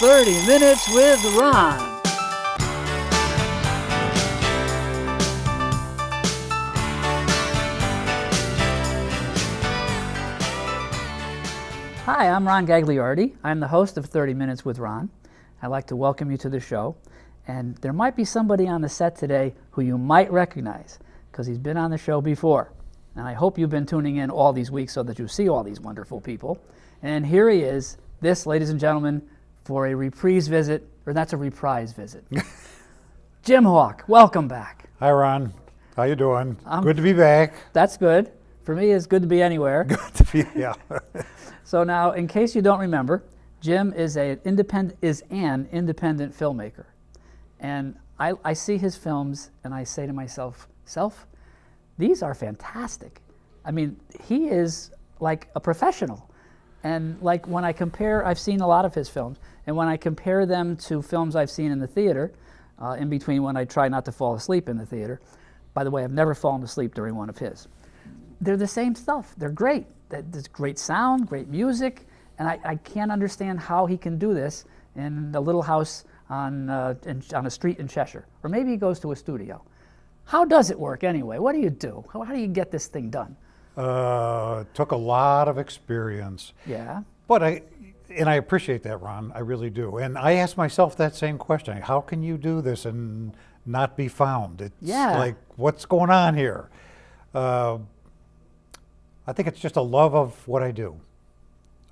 30 Minutes with Ron. Hi, I'm Ron Gagliardi. I'm the host of 30 Minutes with Ron. I'd like to welcome you to the show. And there might be somebody on the set today who you might recognize because he's been on the show before. And I hope you've been tuning in all these weeks so that you see all these wonderful people. And here he is, this, ladies and gentlemen, for a reprise visit, or that's a reprise visit. Jim Hawk, welcome back. Hi, Ron. How you doing? Good to be back. That's good. For me, it's good to be anywhere. Good to be, yeah. So now, in case you don't remember, Jim is an independent filmmaker. And I see his films and I say to myself, these are fantastic. I mean, he is like a professional. And like when I compare, I've seen a lot of his films, and when I compare them to films I've seen in the theater, in between when I try not to fall asleep in the theater, by the way, I've never fallen asleep during one of his, they're the same stuff. They're great. There's great sound, great music, and I can't understand how he can do this in a little house on a street in Cheshire. Or maybe he goes to a studio. How does it work anyway? What do you do? How do you get this thing done? It took a lot of experience. Yeah. But I appreciate that, Ron. I really do. And I ask myself that same question. How can you do this and not be found? It's like, what's going on here? I think it's just a love of what I do.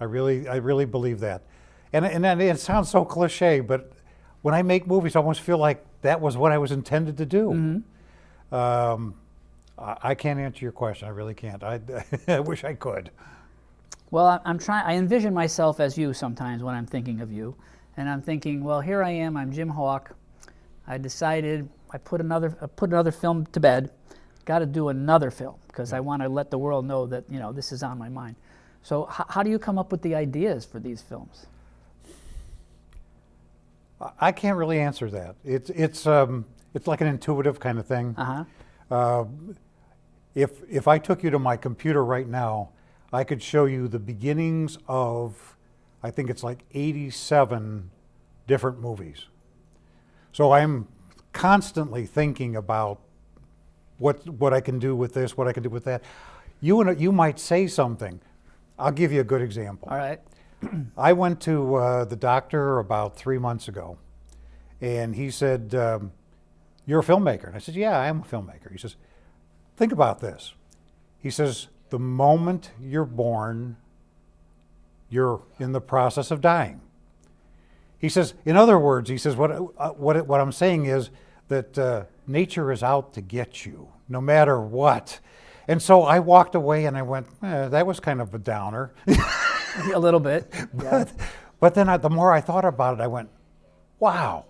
I really believe that. And it sounds so cliche, but when I make movies, I almost feel like that was what I was intended to do. Mm-hmm. I can't answer your question. I really can't. I wish I could. Well, I envision myself as you sometimes when I'm thinking of you. And I'm thinking, well, here I am. I'm Jim Hawk. I decided I put another film to bed. Got to do another film because I want to let the world know that, you know, this is on my mind. So how do you come up with the ideas for these films? I can't really answer that. It's like an intuitive kind of thing. Uh-huh. If I took you to my computer right now, I could show you the beginnings of, I think it's like 87 different movies. So I'm constantly thinking about what I can do with this, what I can do with that. You might say something. I'll give you a good example. All right. I went to the doctor about 3 months ago, and he said, "You're a filmmaker." And I said, "Yeah, I am a filmmaker." He says, "Think about this." He says, "The moment you're born, you're in the process of dying." He says, in other words, he says, what I'm saying is that nature is out to get you, no matter what. And so I walked away and I went, that was kind of a downer. A little bit. Yeah. But then the more I thought about it, I went, wow,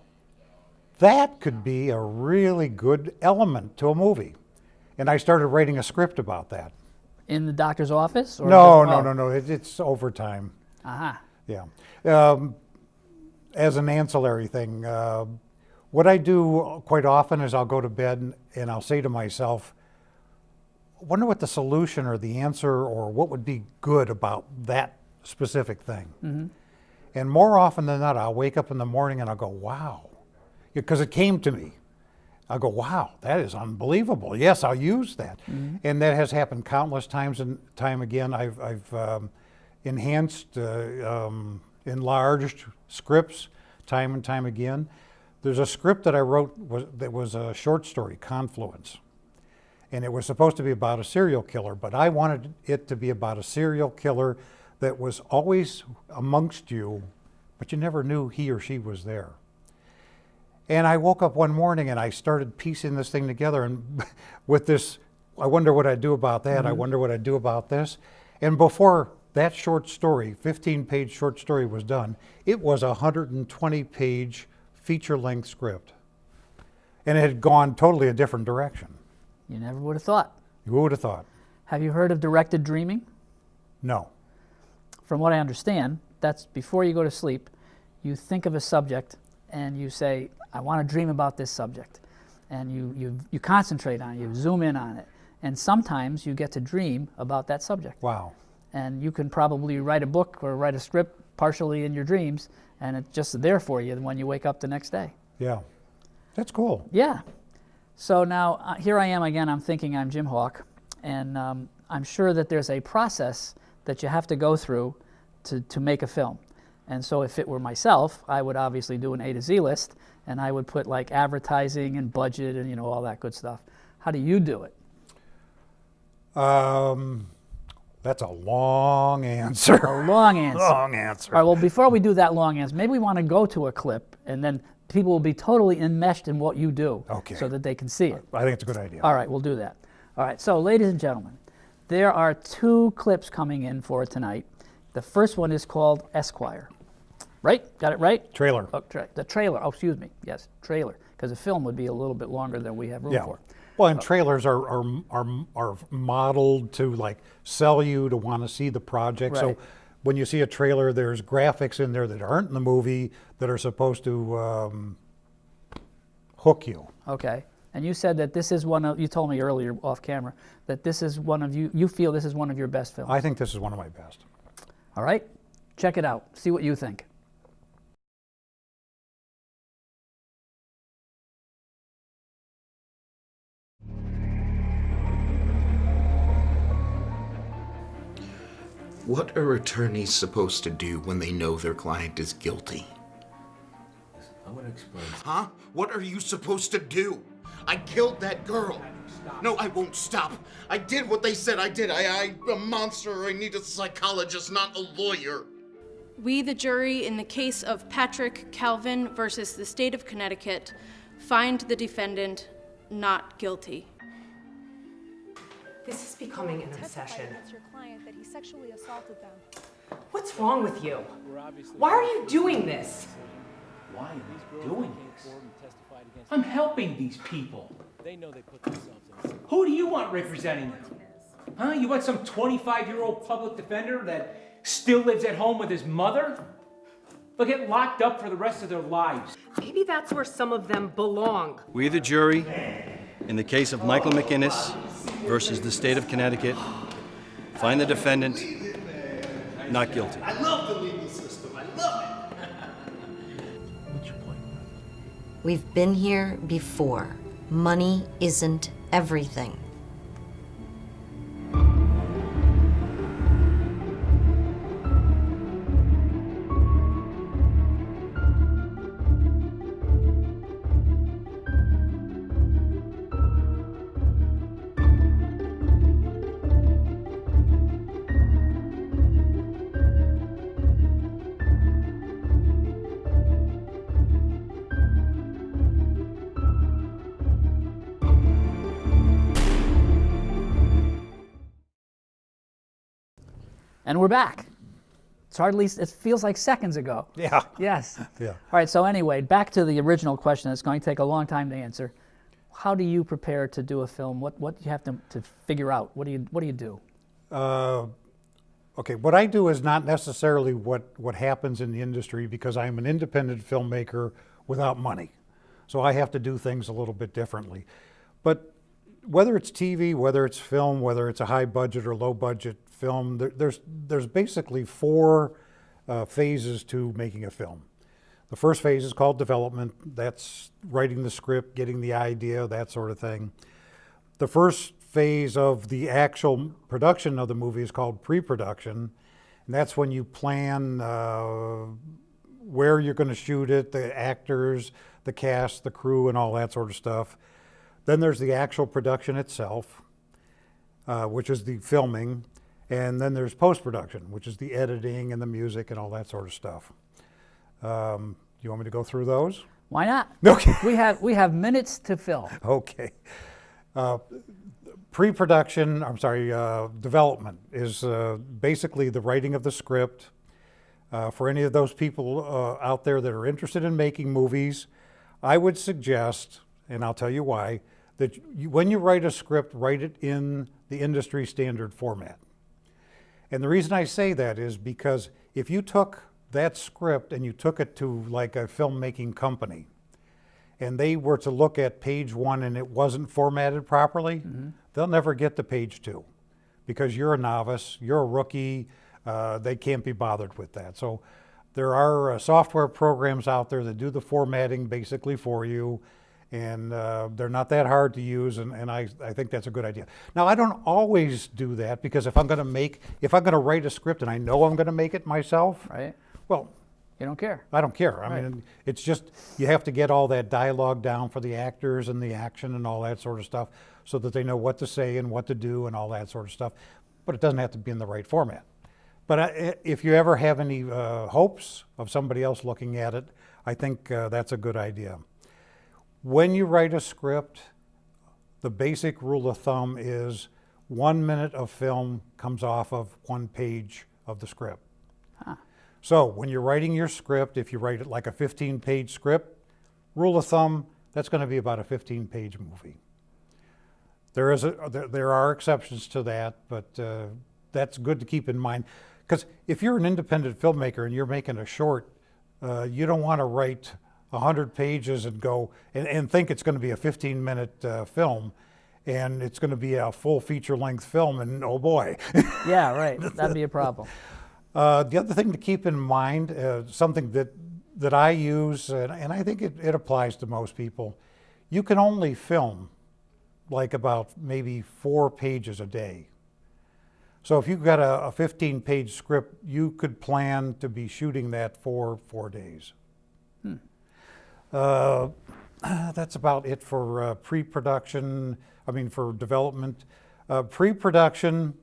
that could be a really good element to a movie. And I started writing a script about that. In the doctor's office? Or No. It's overtime. Uh-huh. Yeah. As an ancillary thing, what I do quite often is I'll go to bed and I'll say to myself, I wonder what the solution or the answer or what would be good about that specific thing. Mm-hmm. And more often than not, I'll wake up in the morning and I'll go, wow, because it came to me. I'll go, wow, that is unbelievable. Yes, I'll use that. Mm-hmm. And that has happened countless times and time again. I've enhanced, enlarged scripts time and time again. There's a script that I wrote that was a short story, Confluence. And it was supposed to be about a serial killer, but I wanted it to be about a serial killer that was always amongst you, but you never knew he or she was there. And I woke up one morning and I started piecing this thing together, and with this, I wonder what I'd do about that, mm-hmm. I wonder what I'd do about this. And before that short story, 15-page short story was done, it was a 120-page feature-length script. And it had gone totally a different direction. You never would have thought. Who would have thought? Have you heard of directed dreaming? No. From what I understand, that's before you go to sleep, you think of a subject and you say, I want to dream about this subject. And you concentrate on it, you zoom in on it. And sometimes you get to dream about that subject. Wow. And you can probably write a book or write a script partially in your dreams, and it's just there for you when you wake up the next day. Yeah, that's cool. Yeah. So now here I am again. I'm thinking I'm Jim Hawk, and I'm sure that there's a process that you have to go through to make a film. And so if it were myself, I would obviously do an A to Z list, and I would put like advertising and budget and, you know, all that good stuff. How do you do it? That's a long answer. A long answer. Long answer. All right, well, before we do that long answer, maybe we want to go to a clip, and then people will be totally enmeshed in what you do, Okay. so that they can see it. I think it's a good idea. All right, we'll do that. All right, so ladies and gentlemen, there are 2 clips coming in for tonight. The first one is called Esquire. Right? Got it right? Trailer. Oh, the trailer. Oh, excuse me. Yes, trailer. Because a film would be a little bit longer than we have room Yeah. for. Well, and trailers are modeled to like sell you to want to see the project. Right. So when you see a trailer, there's graphics in there that aren't in the movie that are supposed to hook you. Okay. And you said that this is one of, you told me earlier off camera, that this is one of you feel this is one of your best films. I think this is one of my best. All right? Check it out. See what you think. What are attorneys supposed to do when they know their client is guilty? I'm gonna explain. Huh? What are you supposed to do? I killed that girl. No, I won't stop. I did what they said I did. I'm a monster. I need a psychologist, not a lawyer. We, the jury, in the case of Patrick Calvin versus the state of Connecticut, find the defendant not guilty. This is becoming an obsession. Against your client that he sexually assaulted them. What's wrong with you? Why are you doing this? Why am I doing this? I'm helping these people. They know they put themselves in. Who do you want representing them? Huh? You want some 25-year-old public defender that still lives at home with his mother? They'll get locked up for the rest of their lives. Maybe that's where some of them belong. We, the jury, in the case of Michael McInnes versus the state of Connecticut, find the defendant not guilty. I love the legal system. I love it. What's your point? We've been here before. Money isn't everything. And we're back. It's hardly, it feels like seconds ago. Yeah. Yes. Yeah. All right, so anyway, back to the original question. It's going to take a long time to answer. How do you prepare to do a film? What do you have to figure out? What do you do? Okay, what I do is not necessarily what happens in the industry, because I'm an independent filmmaker without money. So I have to do things a little bit differently. But whether it's TV, whether it's film, whether it's a high budget or low budget film, there's basically 4 phases to making a film. The first phase is called development. That's writing the script, getting the idea, that sort of thing. The first phase of the actual production of the movie is called pre-production, and that's when you plan where you're going to shoot it, the actors, the cast, the crew, and all that sort of stuff. Then there's the actual production itself, which is the filming, and then there's post-production, which is the editing and the music and all that sort of stuff. You want me to go through those? Why not? Okay. We have minutes to fill. Okay. Pre-production, development is basically the writing of the script. For any of those people out there that are interested in making movies, I would suggest, and I'll tell you why, that when you write a script, write it in the industry standard format. And the reason I say that is because if you took that script and you took it to like a filmmaking company, and they were to look at page 1 and it wasn't formatted properly, they'll never get to page 2, because you're a novice, you're a rookie, they can't be bothered with that. So There are software programs out there that do the formatting basically for you, and they're not that hard to use, and I think that's a good idea. Now, I don't always do that, because if I'm going to write a script and I know I'm going to make it myself, Right. well, You don't care. I don't care. Right. I mean, it's just, you have to get all that dialogue down for the actors and the action and all that sort of stuff, so that they know what to say and what to do and all that sort of stuff. But it doesn't have to be in the right format. But if you ever have any hopes of somebody else looking at it, I think that's a good idea. When you write a script, the basic rule of thumb is 1 minute of film comes off of 1 page of the script. Huh. So when you're writing your script, if you write it like a 15-page script, rule of thumb, that's going to be about a 15-page movie. There are exceptions to that, but that's good to keep in mind. Because if you're an independent filmmaker and you're making a short, you don't want to write 100 pages and go and think it's going to be a 15-minute film, and it's going to be a full feature-length film, and oh boy. Yeah, right. That'd be a problem. The other thing to keep in mind, something that I use, and I think it applies to most people, you can only film like about maybe 4 pages a day. So if you've got a 15-page script, you could plan to be shooting that for 4 days. That's about it for pre-production, for development. Pre-production,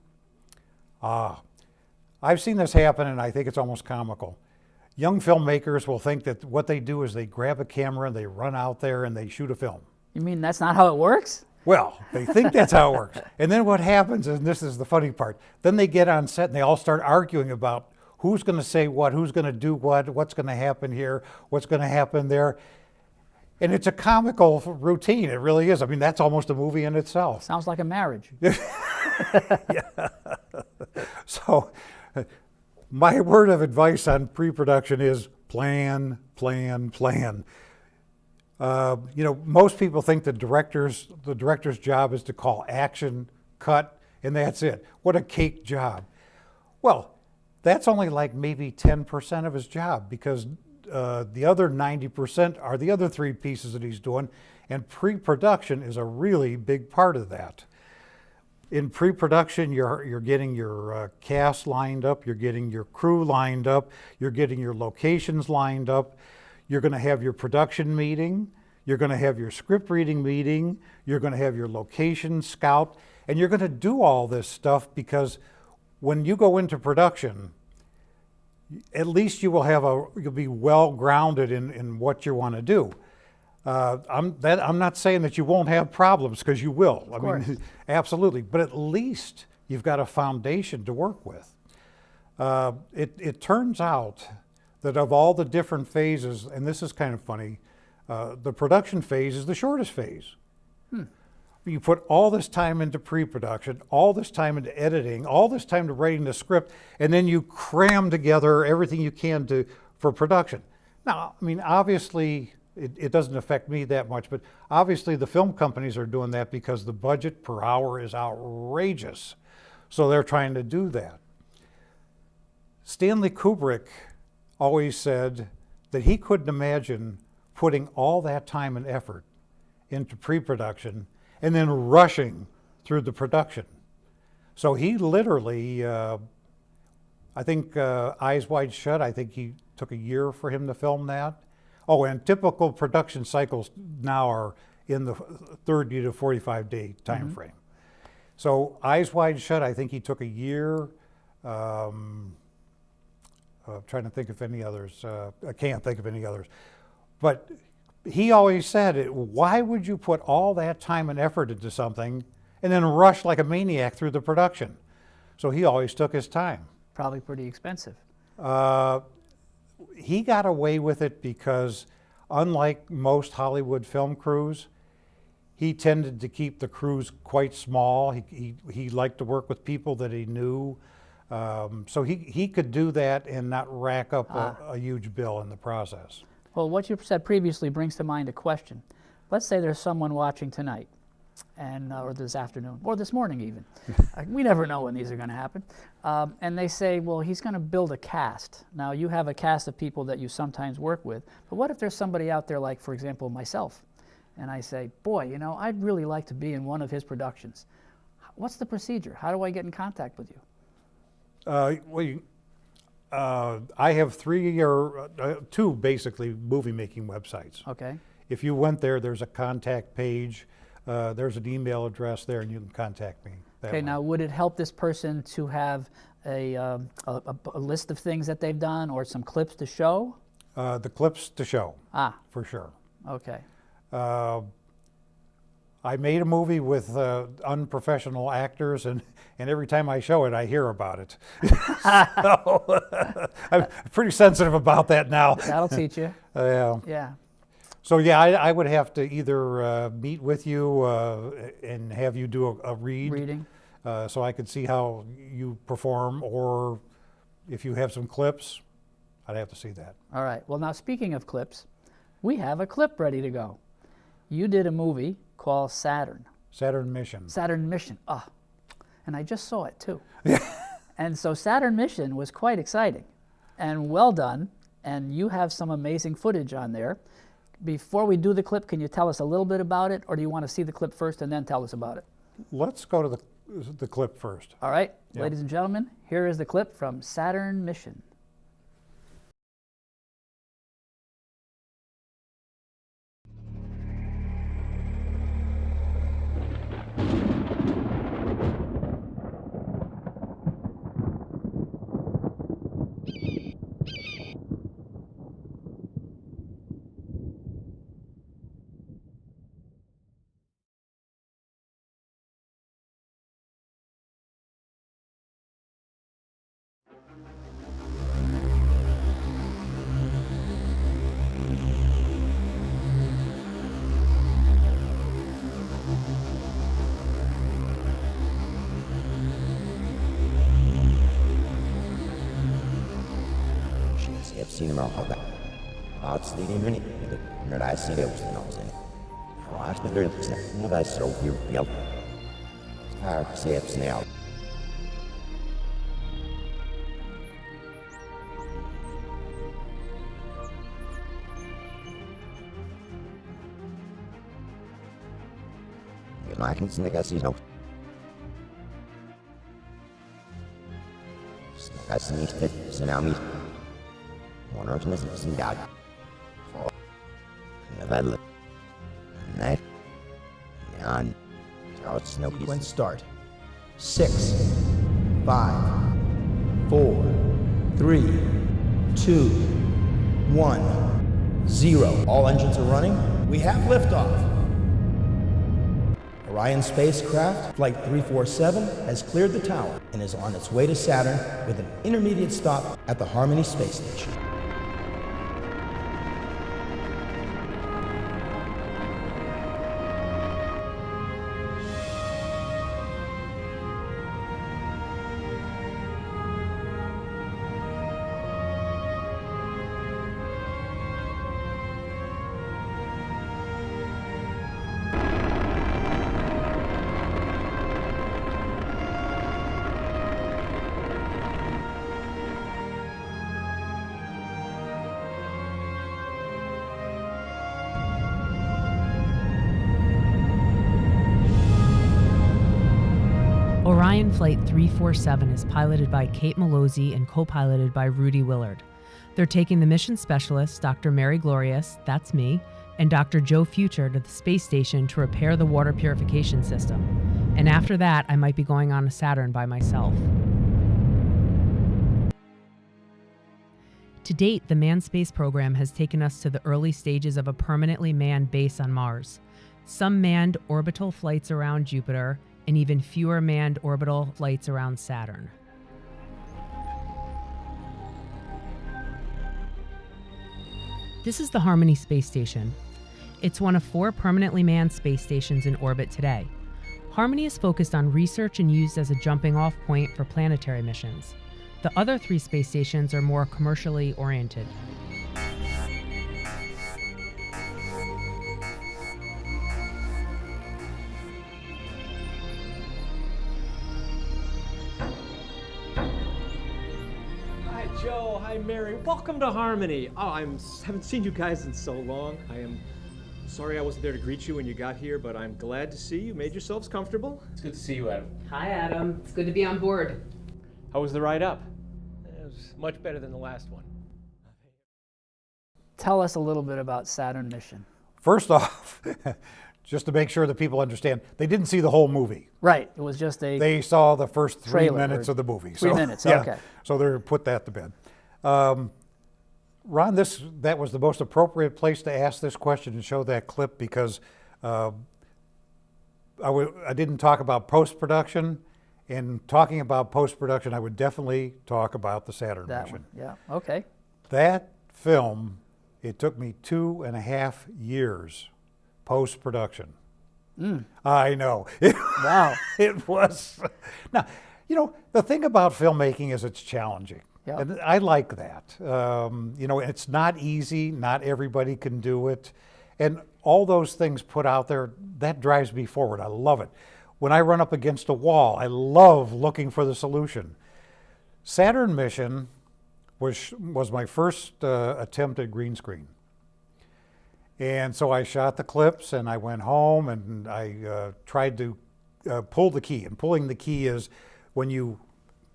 I've seen this happen, and I think it's almost comical. Young filmmakers will think that what they do is they grab a camera and they run out there and they shoot a film. You mean that's not how it works? Well, they think that's how it works. And then what happens, and this is the funny part, then they get on set and they all start arguing about who's going to say what, who's going to do what, what's going to happen here, what's going to happen there. And it's a comical routine, it really is. That's almost a movie in itself. Sounds like a marriage. Yeah. So, my word of advice on pre-production is plan, plan, plan. Most people think the director's job is to call action, cut, and that's it. What a cake job. Well, that's only like maybe 10% of his job, because the other 90% are the other 3 pieces that he's doing, and pre-production is a really big part of that. In pre-production, you're getting your cast lined up, you're getting your crew lined up, you're getting your locations lined up, you're going to have your production meeting, you're going to have your script reading meeting, you're going to have your location scout, and you're going to do all this stuff, because when you go into production, at least you'll be well grounded in what you want to do. I'm not saying that you won't have problems, because you will. Absolutely. But at least you've got a foundation to work with. It turns out that of all the different phases, and this is kind of funny, the production phase is the shortest phase. You put all this time into pre-production, all this time into editing, all this time to writing the script, and then you cram together everything you can for production. Now, obviously, it doesn't affect me that much, but obviously the film companies are doing that because the budget per hour is outrageous. So they're trying to do that. Stanley Kubrick always said that he couldn't imagine putting all that time and effort into pre-production and then rushing through the production. So he literally, I think Eyes Wide Shut, I think he took a year for him to film that. Oh, and typical production cycles now are in the 30 to 45-day time frame. So Eyes Wide Shut, I think he took a year. Trying to think of any others. I can't think of any others. But he always said, why would you put all that time and effort into something and then rush like a maniac through the production? So he always took his time. Probably pretty expensive. He got away with it because, unlike most Hollywood film crews, he tended to keep the crews quite small. He liked to work with people that he knew. So he could do that and not rack up a huge bill in the process. Well, what you said previously brings to mind a question. Let's say there's someone watching tonight, and or this afternoon, or this morning even. We never know when these are going to happen. And they say, well, he's going to build a cast. Now, you have a cast of people that you sometimes work with, but what if there's somebody out there like, for example, myself, and I say, boy, you know, I'd really like to be in one of his productions. What's the procedure? How do I get in contact with you? I have two basically movie-making websites. Okay. If you went there, there's a contact page, there's an email address there, and you can contact me. Okay, now would it help this person to have a list of things that they've done or some clips to show? The clips to show, for sure. Okay. I made a movie with unprofessional actors, and every time I show it, I hear about it. So, I'm pretty sensitive about that now. That'll teach you. Yeah. So yeah, I would have to either meet with you and have you do a reading, so I could see how you perform, or if you have some clips, I'd have to see that. All right. Well, now speaking of clips, we have a clip ready to go. You did a movie called Saturn. Saturn Mission. Saturn Mission. And I just saw it too. And so Saturn Mission was quite exciting and well done, and you have some amazing footage on there. Before we do the clip, can you tell us a little bit about it, or do you want to see the clip first and then tell us about it? Let's go to the clip first. All right. Yep. Ladies and gentlemen, here is the clip from Saturn Mission. Sinema haber. Ağaçların neresinde ustanımızın. Ağaçların ne soğuk yıl. Her sebze ne al. Lakin negasino. Negasinichte tsunami. Monarchness is in God. Nevadla. Night. On. Snow Sequence start. 6, 5, 4, 3, 2, 1, 0. All engines are running. We have liftoff. Orion spacecraft, Flight 347, has cleared the tower and is on its way to Saturn with an intermediate stop at the Harmony Space Station. Orion Flight 347 is piloted by Kate Malozzi and co-piloted by Rudy Willard. They're taking the mission specialists, Dr. Mary Glorious, that's me, and Dr. Joe Future to the space station to repair the water purification system. And after that, I might be going on to Saturn by myself. To date, the manned space program has taken us to the early stages of a permanently manned base on Mars, some manned orbital flights around Jupiter, and even fewer manned orbital flights around Saturn. This is the Harmony Space Station. It's one of 4 permanently manned space stations in orbit today. Harmony is focused on research and used as a jumping-off point for planetary missions. The other 3 space stations are more commercially oriented. Joe. Hi, Mary. Welcome to Harmony. Oh, haven't seen you guys in so long. I am sorry I wasn't there to greet you when you got here, but I'm glad to see you made yourselves comfortable. It's good to see you, Adam. Hi, Adam. It's good to be on board. How was the ride up? It was much better than the last one. Tell us a little bit about Saturn Mission. First off, just to make sure that people understand, they didn't see the whole movie. Right. It was just a They saw the first 3 trailer minutes or of the movie. 3 minutes, yeah, okay. So they're put that to bed. Ron, that was the most appropriate place to ask this question and show that clip because I didn't talk about post-production. In talking about post-production, I would definitely talk about the Saturn Mission. Yeah, okay. That film, it took me 2.5 years post-production. I know. Wow. It was. Now, you know, the thing about filmmaking is it's challenging. Yeah. And I like that. You know, it's not easy. Not everybody can do it. And all those things put out there, that drives me forward. I love it. When I run up against a wall, I love looking for the solution. Saturn Mission was my first attempt at green screen. And so I shot the clips and I went home and I tried to pull the key. And pulling the key is when you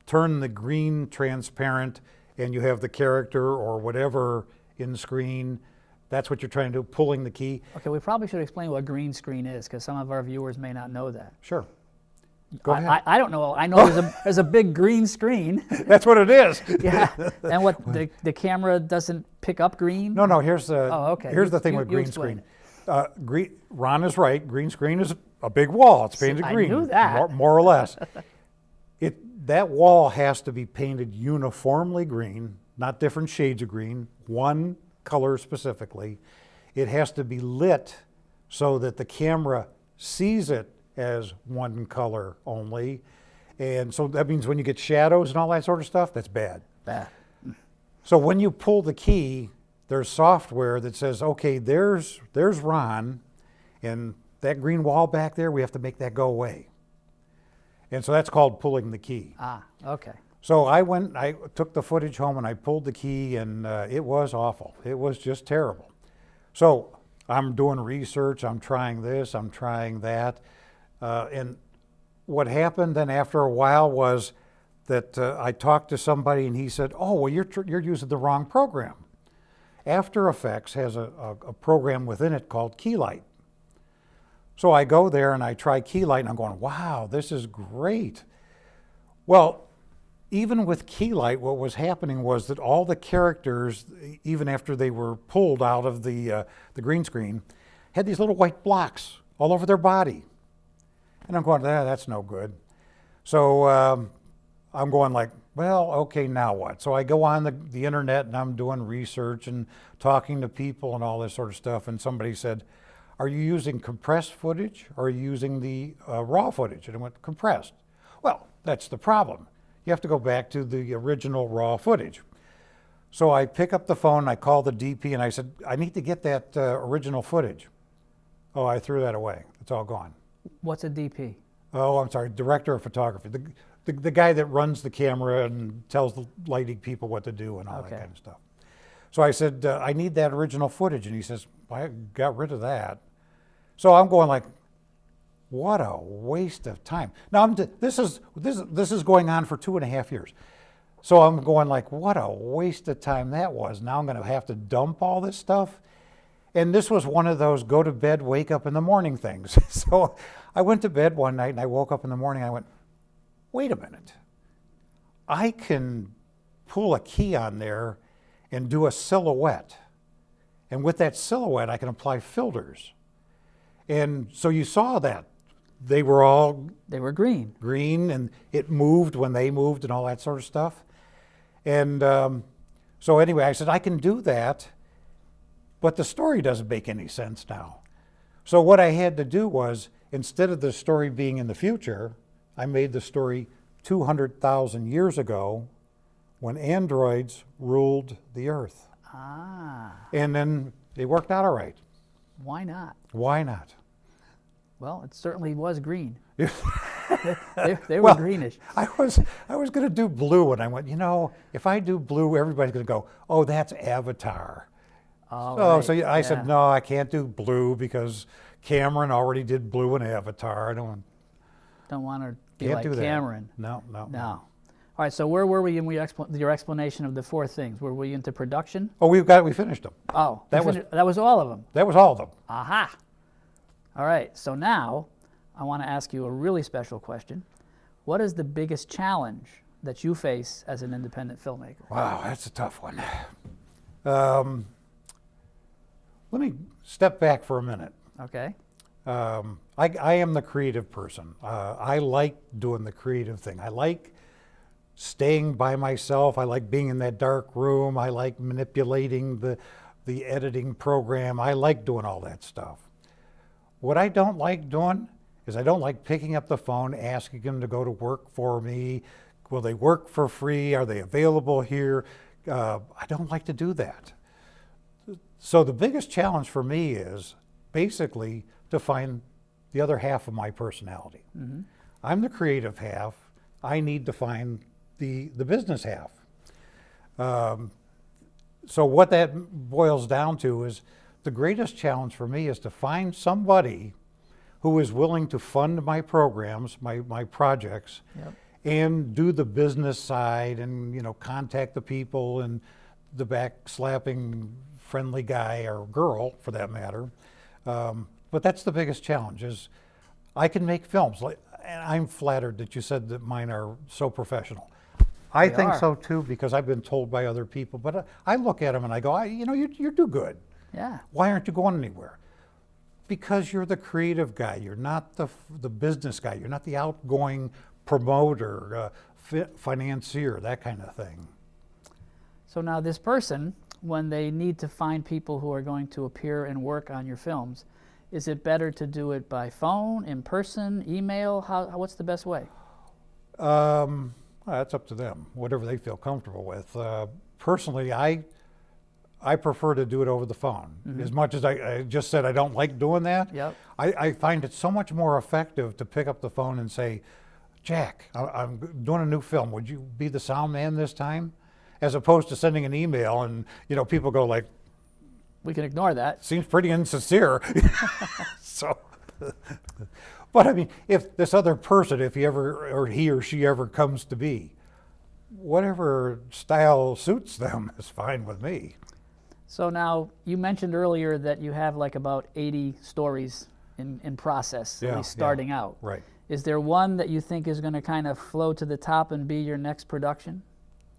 turn the green transparent and you have the character or whatever in screen. That's what you're trying to do, pulling the key. Okay, we probably should explain what green screen is because some of our viewers may not know that. Sure. Go ahead. I don't know. I know there's a big green screen. That's what it is. Yeah. And what the camera doesn't pick up green? No, here's the okay. Here's the thing with green screen. Ron is right. Green screen is a big wall. It's painted green. I knew that. More or less. That wall has to be painted uniformly green, not different shades of green, one color specifically. It has to be lit so that the camera sees it as one color only. And so that means when you get shadows and all that sort of stuff, that's bad. Bad. So when you pull the key, there's software that says, okay, there's Ron, and that green wall back there, we have to make that go away. And so that's called pulling the key. Ah, okay. So I took the footage home and I pulled the key and it was awful. It was just terrible. So I'm doing research, I'm trying this, I'm trying that. And what happened then after a while was that I talked to somebody and he said, oh, well, you're using the wrong program. After Effects has a program within it called Keylight. So I go there and I try Keylight and I'm going, wow, this is great. Well, even with Keylight, what was happening was that all the characters, even after they were pulled out of the green screen, had these little white blocks all over their body. And I'm going, that's no good. So I'm going like, well, okay, now what? So I go on the internet and I'm doing research and talking to people and all this sort of stuff. And somebody said, are you using compressed footage or are you using the raw footage? And I went, compressed. Well, that's the problem. You have to go back to the original raw footage. So I pick up the phone and I call the DP and I said, I need to get that original footage. Oh, I threw that away. It's all gone. What's a DP? Oh, I'm sorry, director of photography. The guy that runs the camera and tells the lighting people what to do and all that kind of stuff. So I said, I need that original footage. And he says, I got rid of that. So I'm going like, what a waste of time. Now, this is going on for 2.5 years. So I'm going like, what a waste of time that was. Now I'm going to have to dump all this stuff. And this was one of those go to bed, wake up in the morning things. So I went to bed one night and I woke up in the morning and I went, wait a minute. I can pull a key on there and do a silhouette. And with that silhouette, I can apply filters. And so you saw that. They were green. Green, and it moved when they moved and all that sort of stuff. And so anyway, I said, I can do that, but the story doesn't make any sense now. So what I had to do was, instead of the story being in the future, I made the story 200,000 years ago when androids ruled the earth. Ah. And then it worked out all right. Why not? Why not? Well, it certainly was green. They were Well, greenish. I was going to do blue, and I went, you know, if I do blue, everybody's going to go, oh, that's Avatar. Oh, So right. I said, no, I can't do blue because Cameron already did blue in Avatar. I don't want to be can't like do that. Cameron. No. All right, so where were we in your explanation of the 4 things? Were we into production? Oh, we finished them. Oh, that was all of them? That was all of them. Aha. All right, so now I want to ask you a really special question. What is the biggest challenge that you face as an independent filmmaker? Wow, that's a tough one. Let me step back for a minute. Okay. I am the creative person. I like doing the creative thing. I like staying by myself. I like being in that dark room. I like manipulating the editing program. I like doing all that stuff. What I don't like doing is I don't like picking up the phone, asking them to go to work for me. Will they work for free? Are they available here? I don't like to do that. So the biggest challenge for me is basically to find the other half of my personality. Mm-hmm. I'm the creative half. I need to find the business half. So what that boils down to is the greatest challenge for me is to find somebody who is willing to fund my programs, my projects, Yep. and do the business side and, you know, contact the people and the backslapping friendly guy or girl for that matter. But that's the biggest challenge is I can make films. And I'm flattered that you said that mine are so professional. I They think are. so too because I've been told by other people, but I look at them and I go, you know, you do good. Yeah. Why aren't you going anywhere? Because you're the creative guy. You're not the business guy. You're not the outgoing promoter, financier, that kind of thing. So now this person, when they need to find people who are going to appear and work on your films, is it better to do it by phone, in person, email? What's the best way? Well, that's up to them, whatever they feel comfortable with. Personally, I prefer to do it over the phone. Mm-hmm. As much as I just said I don't like doing that, Yep. I find it so much more effective to pick up the phone and say, Jack, I'm doing a new film. Would you be the sound man this time? As opposed to sending an email and, you know, people go like, we can ignore that. Seems pretty insincere. So, but I mean, if this other person, if he or she ever comes to be, whatever style suits them is fine with me. So now, you mentioned earlier that you have like about 80 stories in process, at least starting out. Right. Is there one that you think is going to kind of flow to the top and be your next production?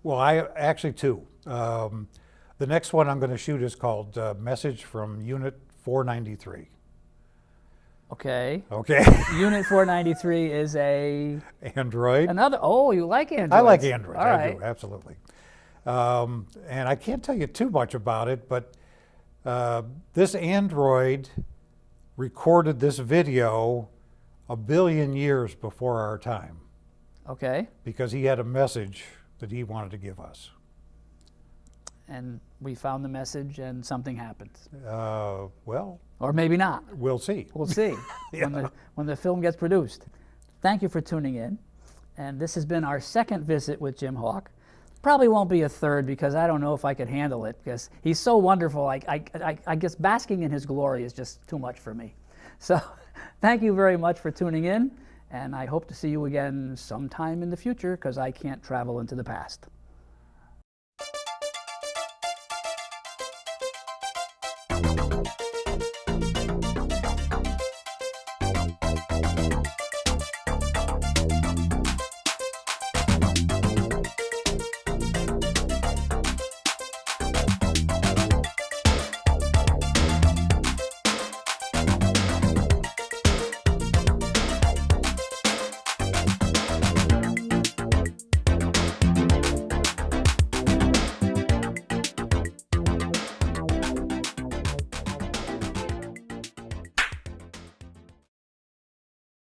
Well, actually two. The next one I'm going to shoot is called Message from Unit 493. Okay. Okay. Unit 493 is a... Android. Oh, you like Android? I like Android. All I right. do, absolutely. And I can't tell you too much about it, but this Android recorded this video 1 billion years before our time. Okay. Because he had a message that he wanted to give us. And we found the message and something happened. Well. Or maybe not. We'll see. We'll see when the film gets produced. Thank you for tuning in. And this has been our second visit with Jim Hawk. Probably won't be a third because I don't know if I could handle it because he's so wonderful. I guess basking in his glory is just too much for me. So thank you very much for tuning in. And I hope to see you again sometime in the future because I can't travel into the past.